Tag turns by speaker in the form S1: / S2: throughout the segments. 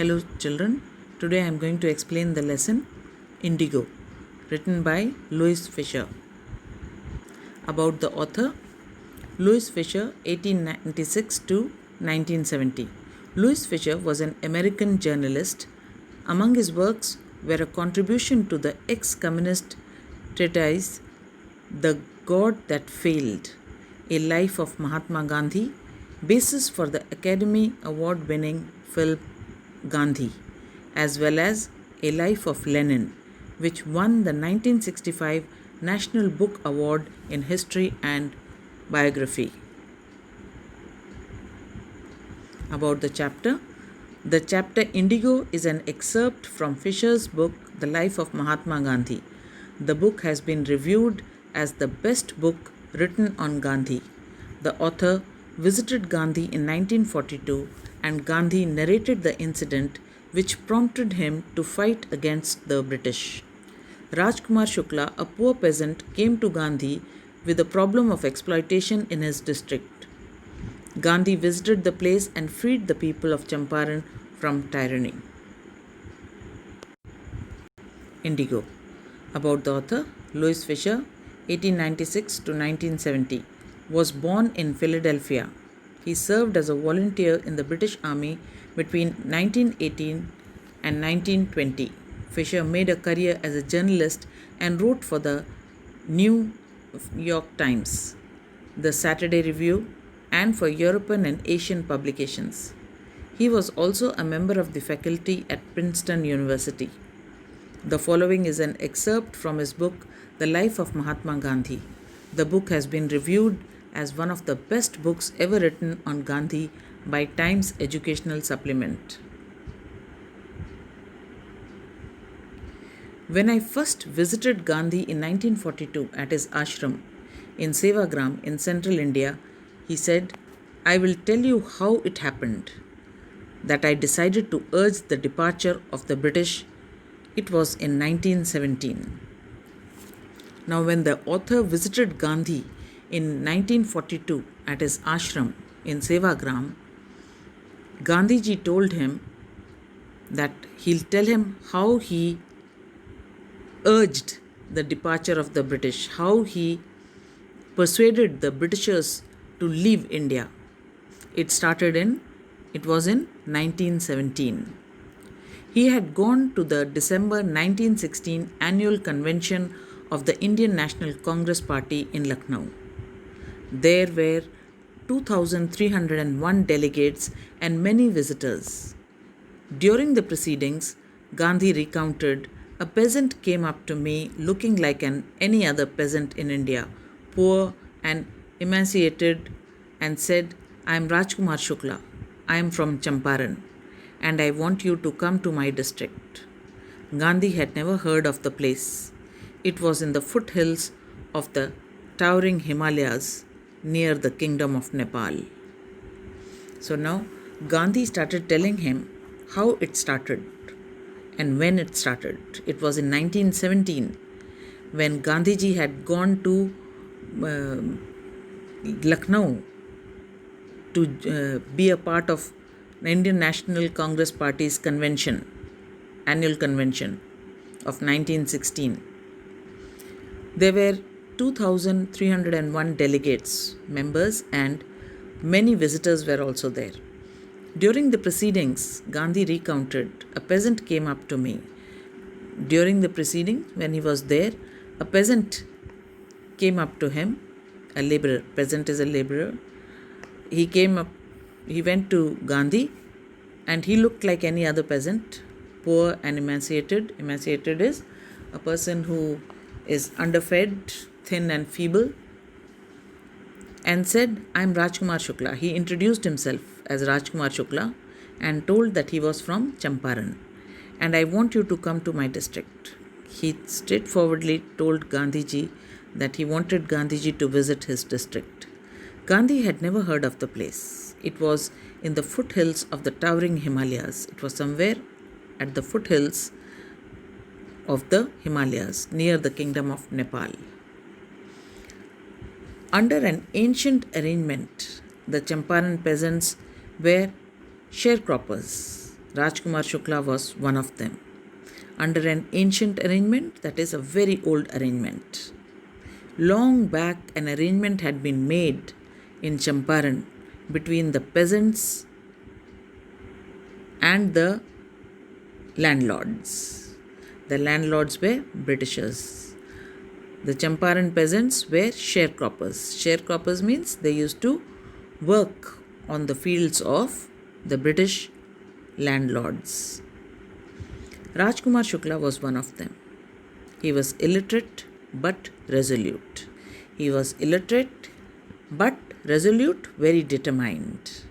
S1: Hello children, today I am going to explain the lesson Indigo, written by Louis Fisher. About the author, Louis Fisher, 1896 to 1970. Louis Fisher was an American journalist. Among his works were a contribution to the ex-communist treatise The God That Failed, A Life of Mahatma Gandhi, basis for the Academy Award-winning film Gandhi, as well as A Life of Lenin, which won the 1965 National Book Award in History and Biography. About the chapter Indigo is an excerpt from Fisher's book The Life of Mahatma Gandhi. The book has been reviewed as the best book written on Gandhi. The author visited Gandhi in 1942 and Gandhi narrated the incident which prompted him to fight against the British. Rajkumar Shukla, a poor peasant, came to Gandhi with a problem of exploitation in his district. Gandhi visited the place and freed the people of Champaran from tyranny. Indigo. About the author, Louis Fisher, 1896 to 1970, was born in Philadelphia. He served as a volunteer in the British Army between 1918 and 1920. Fisher made a career as a journalist and wrote for the New York Times, the Saturday Review, and for European and Asian publications. He was also a member of the faculty at Princeton University. The following is an excerpt from his book, The Life of Mahatma Gandhi. The book has been reviewed as one of the best books ever written on Gandhi by Times Educational Supplement. When I first visited Gandhi in 1942 at his ashram in Sevagram in central India, he said, "I will tell you how it happened that I decided to urge the departure of the British. It was in 1917. Now, when the author visited Gandhi in 1942 at his ashram in Sevagram, Gandhiji told him that he'll tell him how he urged the departure of the British, how he persuaded the Britishers to leave India. It was in 1917. He had gone to the December 1916 annual convention of the Indian National Congress Party in Lucknow. There were 2,301 delegates and many visitors. During the proceedings, Gandhi recounted, "A peasant came up to me looking like any other peasant in India, poor and emaciated, and said, 'I am Rajkumar Shukla. I am from Champaran, and I want you to come to my district.' Gandhi had never heard of the place. It was in the foothills of the towering Himalayas near the Kingdom of Nepal." So now Gandhi started telling him how it started and when it started. It was in 1917 when Gandhiji had gone to Lucknow to be a part of the Indian National Congress Party's annual convention of 1916. There were 2,301 delegates, members, and many visitors were also there. During the proceedings, Gandhi recounted, "A peasant came up to me." During the proceedings, when he was there, a peasant came up to him, a laborer. Peasant is a laborer. He went to Gandhi, and he looked like any other peasant, poor and emaciated. Emaciated is a person who is underfed, thin and feeble, and said, "I am Rajkumar Shukla." He introduced himself as Rajkumar Shukla and told that he was from Champaran, "And I want you to come to my district." He straightforwardly told Gandhiji that he wanted Gandhiji to visit his district. Gandhi had never heard of the place. It was in the foothills of the towering Himalayas. It was somewhere at the foothills of the Himalayas near the Kingdom of Nepal. Under an ancient arrangement, the Champaran peasants were sharecroppers. Rajkumar Shukla was one of them. Under an ancient arrangement, that is a very old arrangement. Long back, an arrangement had been made in Champaran between the peasants and the landlords. The landlords were Britishers. The Champaran peasants were sharecroppers. Sharecroppers means they used to work on the fields of the British landlords. Rajkumar Shukla was one of them. He was illiterate but resolute. He was illiterate but resolute, very determined,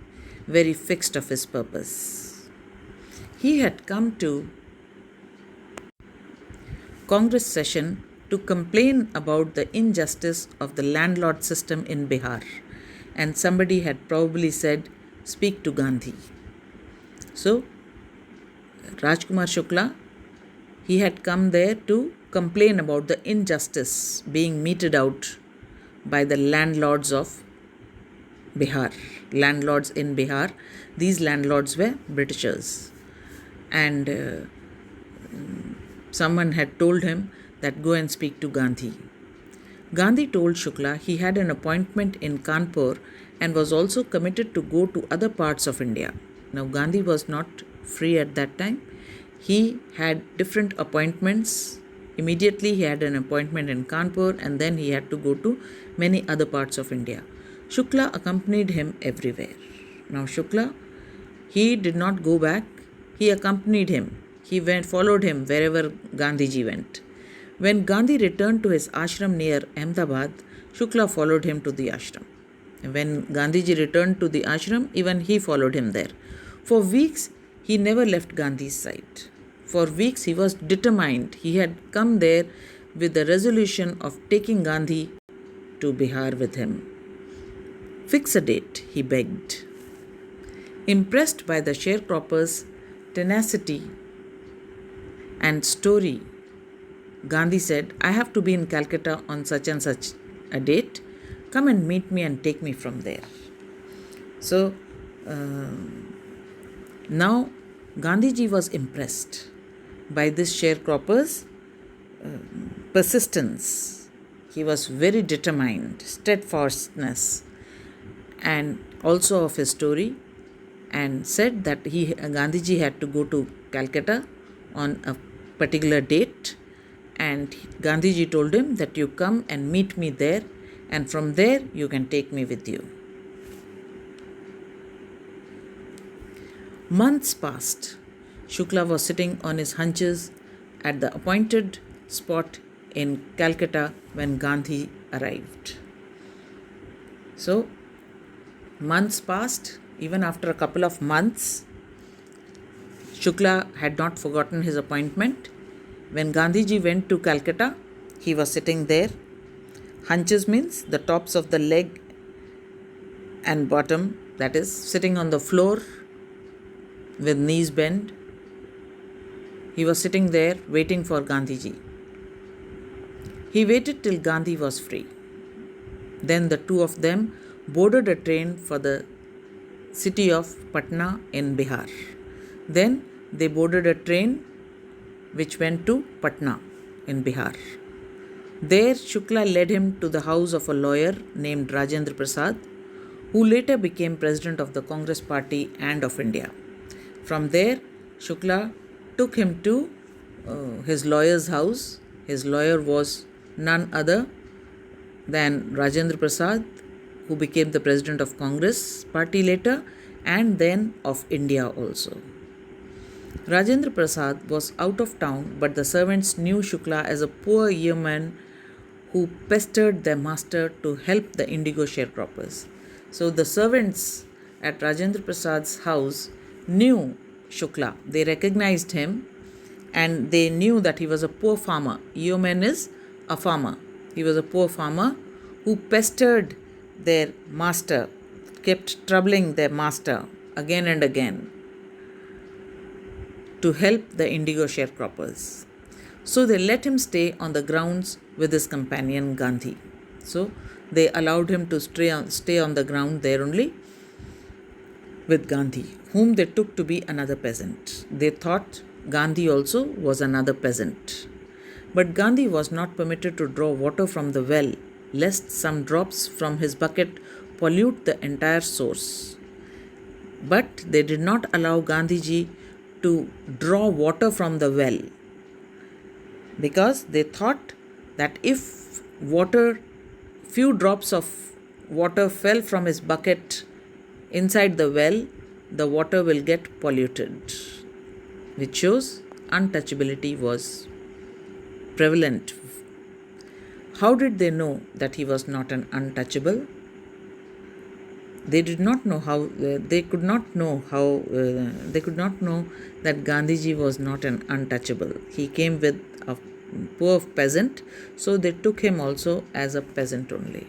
S1: very fixed of his purpose. He had come to Congress session to complain about the injustice of the landlord system in Bihar, and somebody had probably said, "Speak to Gandhi." So, Rajkumar Shukla, he had come there to complain about the injustice being meted out by the landlords of Bihar. Landlords in Bihar, these landlords were Britishers. And someone had told him that go and speak to Gandhi. Gandhi told Shukla he had an appointment in Kanpur and was also committed to go to other parts of India. Now, Gandhi was not free at that time. He had different appointments. Immediately, he had an appointment in Kanpur, and then he had to go to many other parts of India. Shukla accompanied him everywhere. Now, Shukla, he did not go back. He accompanied him. He followed him wherever Gandhiji went. When Gandhi returned to his ashram near Ahmedabad, Shukla followed him to the ashram. When Gandhiji returned to the ashram, even he followed him there. For weeks, he never left Gandhi's side. For weeks, he was determined. He had come there with the resolution of taking Gandhi to Bihar with him. Fix a date, he begged. Impressed by the sharecroppers' tenacity and story, Gandhi said, "I have to be in Calcutta on such and such a date. Come and meet me and take me from there." So, now Gandhiji was impressed by this sharecropper's persistence. He was very determined, steadfastness, and also of his story, and said that Gandhiji had to go to Calcutta on a particular date, and Gandhiji told him that you come and meet me there, and from there you can take me with you. Months passed. Shukla was sitting on his hunches at the appointed spot in Calcutta when Gandhi arrived. So, months passed. Even after a couple of months, Shukla had not forgotten his appointment. When Gandhiji went to Calcutta, he was sitting there. Hunches means the tops of the leg and bottom, that is, sitting on the floor with knees bent. He was sitting there waiting for Gandhiji. He waited till Gandhi was free. Then the two of them boarded a train for the city of Patna in Bihar. Then they boarded a train which went to Patna in Bihar. There, Shukla led him to the house of a lawyer named Rajendra Prasad, who later became president of the Congress Party and of India. From there, Shukla took him to his lawyer's house. His lawyer was none other than Rajendra Prasad, who became the president of Congress Party later, and then of India also. Rajendra Prasad was out of town, but the servants knew Shukla as a poor yeoman who pestered their master to help the indigo sharecroppers. So the servants at Rajendra Prasad's house knew Shukla. They recognized him and they knew that he was a poor farmer. Yeoman is a farmer. He was a poor farmer who pestered their master, kept troubling their master again and again to help the indigo sharecroppers. So they let him stay on the grounds with his companion Gandhi. So they allowed him to stay on the ground there only with Gandhi, whom they took to be another peasant. They thought Gandhi also was another peasant. But Gandhi was not permitted to draw water from the well, lest some drops from his bucket pollute the entire source. But they did not allow Gandhiji to draw water from the well, because they thought that if few drops of water fell from his bucket inside the well, the water will get polluted, which shows untouchability was prevalent. How did they know that he was not an untouchable? They did not know how, they could not know that Gandhiji was not an untouchable. He came with a poor peasant, so they took him also as a peasant only.